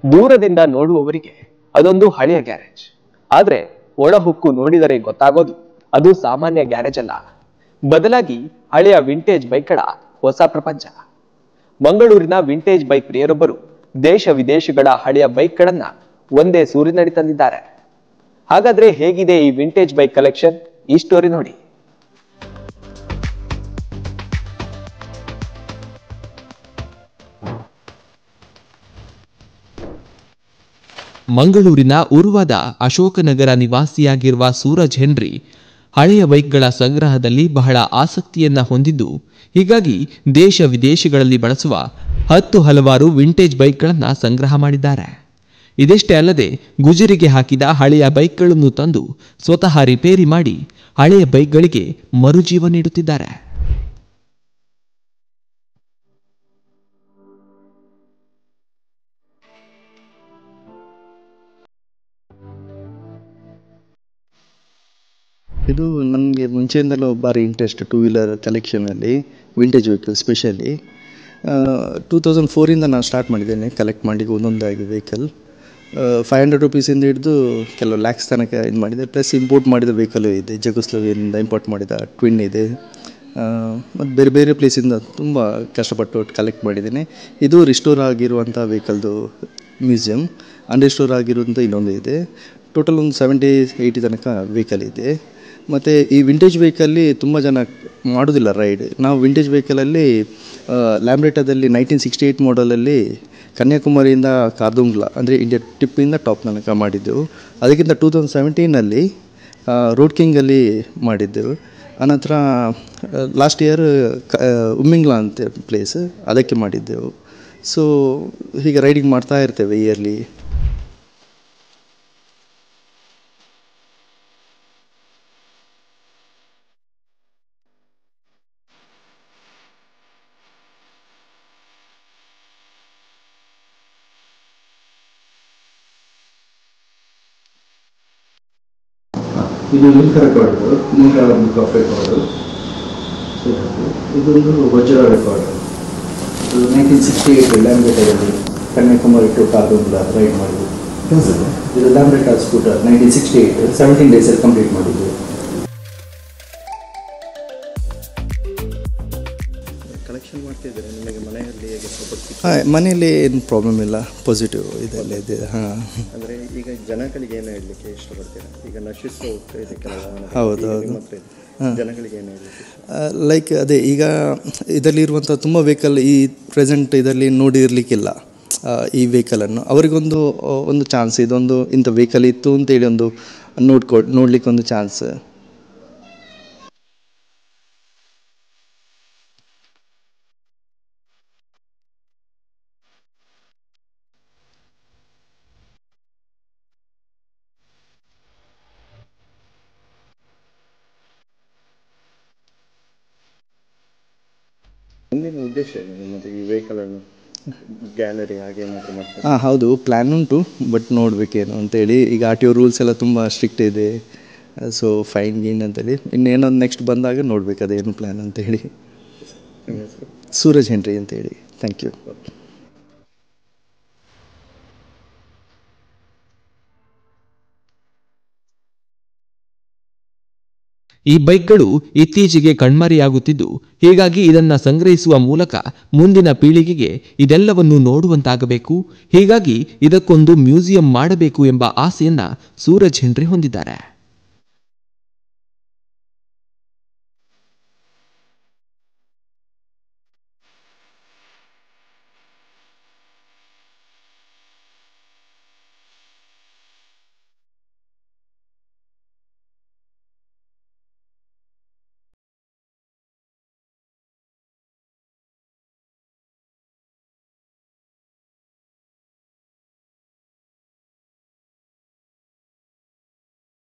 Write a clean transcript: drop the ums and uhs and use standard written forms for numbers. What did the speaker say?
ದೂರದಿಂದ ನೋಡುವವರಿಗೆ ಅದೊಂದು ಹಳೆಯ ಗ್ಯಾರೇಜ್. ಆದ್ರೆ ಒಳಹುಕ್ಕು ನೋಡಿದರೆ ಗೊತ್ತಾಗೋದು ಅದು ಸಾಮಾನ್ಯ ಗ್ಯಾರೇಜ್ ಅಲ್ಲ, ಬದಲಾಗಿ ಹಳೆಯ ವಿಂಟೇಜ್ ಬೈಕ್ಗಳ ಹೊಸ ಪ್ರಪಂಚ. ಮಂಗಳೂರಿನ ವಿಂಟೇಜ್ ಬೈಕ್ ಪ್ರಿಯರೊಬ್ಬರು ದೇಶ ವಿದೇಶಗಳ ಹಳೆಯ ಬೈಕ್ಗಳನ್ನ ಒಂದೇ ಸೂರಿನಡಿ ತಂದಿದ್ದಾರೆ. ಹಾಗಾದ್ರೆ ಹೇಗಿದೆ ಈ ವಿಂಟೇಜ್ ಬೈಕ್ ಕಲೆಕ್ಷನ್? ಈ ಸ್ಟೋರಿ ನೋಡಿ. ಮಂಗಳೂರಿನ ಉರ್ವದ ಅಶೋಕನಗರ ನಿವಾಸಿಯಾಗಿರುವ ಸೂರಜ್ ಹೆನ್ರಿ ಹಳೆಯ ಬೈಕ್ಗಳ ಸಂಗ್ರಹದಲ್ಲಿ ಬಹಳ ಆಸಕ್ತಿಯನ್ನ ಹೊಂದಿದ್ದು, ಹೀಗಾಗಿ ದೇಶ ವಿದೇಶಗಳಲ್ಲಿ ಬಳಸುವ ಹಲವಾರು ವಿಂಟೇಜ್ ಬೈಕ್ಗಳನ್ನು ಸಂಗ್ರಹ ಮಾಡಿದ್ದಾರೆ. ಇದಷ್ಟೇ ಅಲ್ಲದೆ ಗುಜರಿಗೆ ಹಾಕಿದ ಹಳೆಯ ಬೈಕ್ಗಳನ್ನು ತಂದು ಸ್ವತಃ ರಿಪೇರಿ ಮಾಡಿ ಹಳೆಯ ಬೈಕ್ಗಳಿಗೆ ಮರುಜೀವ ನೀಡುತ್ತಿದ್ದಾರೆ. ಇದು ನನಗೆ ಮುಂಚೆಯಿಂದಲೂ ಭಾರಿ ಇಂಟ್ರೆಸ್ಟ್ ಟೂ ವೀಲರ್ ಕಲೆಕ್ಷನಲ್ಲಿ, ವಿಂಟೇಜ್ ವೆಹಿಕಲ್ ಸ್ಪೆಷಲಿ. 2004 ನಾನು ಸ್ಟಾರ್ಟ್ ಮಾಡಿದ್ದೇನೆ ಕಲೆಕ್ಟ್ ಮಾಡಿ ಒಂದೊಂದಾಗಿ ವೆಹಿಕಲ್. 500 ರುಪೀಸಿಂದ ಹಿಡಿದು ಕೆಲವು ಲ್ಯಾಕ್ಸ್ ತನಕ ಇದು ಮಾಡಿದೆ. ಪ್ಲಸ್ ಇಂಪೋರ್ಟ್ ಮಾಡಿದ ವೆಹಿಕಲು ಇದೆ, ಜಗೋಸ್ಲೋವಿಯಿಂದ ಇಂಪೋರ್ಟ್ ಮಾಡಿದ ಟ್ವಿನ್ ಇದೆ. ಮತ್ತು ಬೇರೆ ಬೇರೆ ಪ್ಲೇಸಿಂದ ತುಂಬ ಕಷ್ಟಪಟ್ಟು ಕಲೆಕ್ಟ್ ಮಾಡಿದ್ದೇನೆ. ಇದು ರಿಸ್ಟೋರ್ ಆಗಿರುವಂಥ ವೆಹಿಕಲ್ದು ಮ್ಯೂಸಿಯಮ್, ಅನ್ರಿಸ್ಟೋರ್ ಆಗಿರುವಂಥ ಇನ್ನೊಂದು ಇದೆ. ಟೋಟಲ್ ಒಂದು 70-80 ತನಕ ವೆಹಿಕಲ್ ಇದೆ. ಮತ್ತು ಈ ವಿಂಟೇಜ್ ವೆಹಿಕಲ್ಲಿ ತುಂಬ ಜನ ಮಾಡೋದಿಲ್ಲ ರೈಡ್. ನಾವು ವಿಂಟೇಜ್ ವೆಹಿಕಲಲ್ಲಿ ಲ್ಯಾಂಬ್ರೆಟಾದಲ್ಲಿ 1968 ಮಾಡಲಲ್ಲಿ ಕನ್ಯಾಕುಮಾರಿಯಿಂದ ಕಾರ್ದುಂಗ್ಲಾ ಅಂದರೆ ಇಂಡಿಯಾ ಟಿಪ್ಪಿಂದ ಟಾಪ್ ತನಕ ಮಾಡಿದ್ದೆವು. ಅದಕ್ಕಿಂತ 2017ನಲ್ಲಿ ರೋಡ್ ಕಿಂಗಲ್ಲಿ ಮಾಡಿದ್ದೆವು. ಆನಂತರ ಲಾಸ್ಟ್ ಇಯರ್ ಉಮ್ಮಿಂಗ್ಲಾ ಅಂತ ಪ್ಲೇಸ್, ಅದಕ್ಕೆ ಮಾಡಿದ್ದೆವು. ಸೊ ಹೀಗೆ ರೈಡಿಂಗ್ ಮಾಡ್ತಾ ಇರ್ತೇವೆ ಇಯರ್ಲಿ. ಇದು link record, link book of record. ಇದೊಂದು ವಜ್ರ ರೆಕಾರ್ಡು. ಇದು 1968 ಲ್ಯಾಂಬ್ರೆಟಾದಲ್ಲಿ ಕನ್ಯಾಕುಮಾರಿ ಟು ಕಾರ್ದುಂಗ್ಲಾ ರೈಡ್ ಮಾಡಿದ್ದು. ಇದು ಲ್ಯಾಂಬ್ರೆಟಾ ಸ್ಕೂಟರ್ 1968 17 ಡೇಸಲ್ಲಿ ಕಂಪ್ಲೀಟ್ ಮಾಡಿದ್ದು. ಕಲೆಕ್ಷನ್ ಮಾಡ್ತಿದ್ದಾರೆ. ನಿಮಗೆ ಮನೆಯಲ್ಲಿ ಹೇಗೆ ಸಪೋರ್ಟ್? ಮನೆಯಲ್ಲಿ ಏನು ಪ್ರಾಬ್ಲಮ್ ಇಲ್ಲ, ಪಾಸಿಟಿವ್ ಇದೆಲ್ಲ ಇದೆ. ಹಾಂ, ಅಂದರೆ ಈಗ ಜನಗಳಿಗೆ ಏನು ಹೇಳಲಿಕ್ಕೆ ಇಷ್ಟಪಡ್ತೀರಾ? ಈಗ ನಶಿಸ್ತಾ ಹೋಗ್ತಾ ಇದೆ ಕೆಲವು. ಹೌದು ಜನಗಳಿಗೆ ಏನು ಹೇಳಲಿಕ್ಕೆ? ಲೈಕ್ ಅದೇ, ಈಗ ಇದರಲ್ಲಿರುವಂಥ ತುಂಬ ವೆಹಿಕಲ್ ಈ ಪ್ರೆಸೆಂಟ್ ಇದರಲ್ಲಿ ನೋಡಿರಲಿಕ್ಕಿಲ್ಲ ಈ ವೆಹಿಕಲನ್ನು. ಅವರಿಗೊಂದು ಚಾನ್ಸ್, ಇದೊಂದು ಇಂಥ ವೆಹಿಕಲ್ ಇತ್ತು ಅಂತೇಳಿ ಒಂದು ನೋಡಲಿಕ್ಕೆ ಒಂದು ಚಾನ್ಸ್. ಮುಂದಿನ ಉದ್ದೇಶ ಏನು ಮತ್ತು ಈ ವೆಹಿಕಲನ್ನು ಗ್ಯಾಲರಿ ಹಾಗೆ ಏನಾದರೂ ಮಾಡ್ತಾರೆ? ಹಾಂ ಹೌದು, ಪ್ಲ್ಯಾನ್ ಉಂಟು, ಬಟ್ ನೋಡಬೇಕೇನು ಅಂತೇಳಿ. ಈಗ RTO ರೂಲ್ಸ್ ಎಲ್ಲ ತುಂಬ ಸ್ಟ್ರಿಕ್ಟ್ ಇದೆ. ಸೊ ಫೈನ್ ಗೀನ್ ಅಂತೇಳಿ ಇನ್ನೇನೊಂದು ನೆಕ್ಸ್ಟ್ ಬಂದಾಗ ನೋಡಬೇಕು ಅದೇನು ಪ್ಲ್ಯಾನ್ ಅಂತೇಳಿ. ಸೂರಜ್ ಹೆನ್ರಿ ಅಂತೇಳಿ. Thank you. ಈ ಬೈಕ್ಗಳು ಇತ್ತೀಚೆಗೆ ಕಣ್ಮರೆಯಾಗುತ್ತಿದ್ದು, ಹೀಗಾಗಿ ಇದನ್ನ ಸಂಗ್ರಹಿಸುವ ಮೂಲಕ ಮುಂದಿನ ಪೀಳಿಗೆಗೆ ಇದೆಲ್ಲವನ್ನು ನೋಡುವಂತಾಗಬೇಕು. ಹೀಗಾಗಿ ಇದಕ್ಕೊಂದು ಮ್ಯೂಸಿಯಂ ಮಾಡಬೇಕು ಎಂಬ ಆಸೆಯನ್ನ ಸೂರಜ್ ಹೆನ್ರಿ ಹೊಂದಿದ್ದಾರೆ.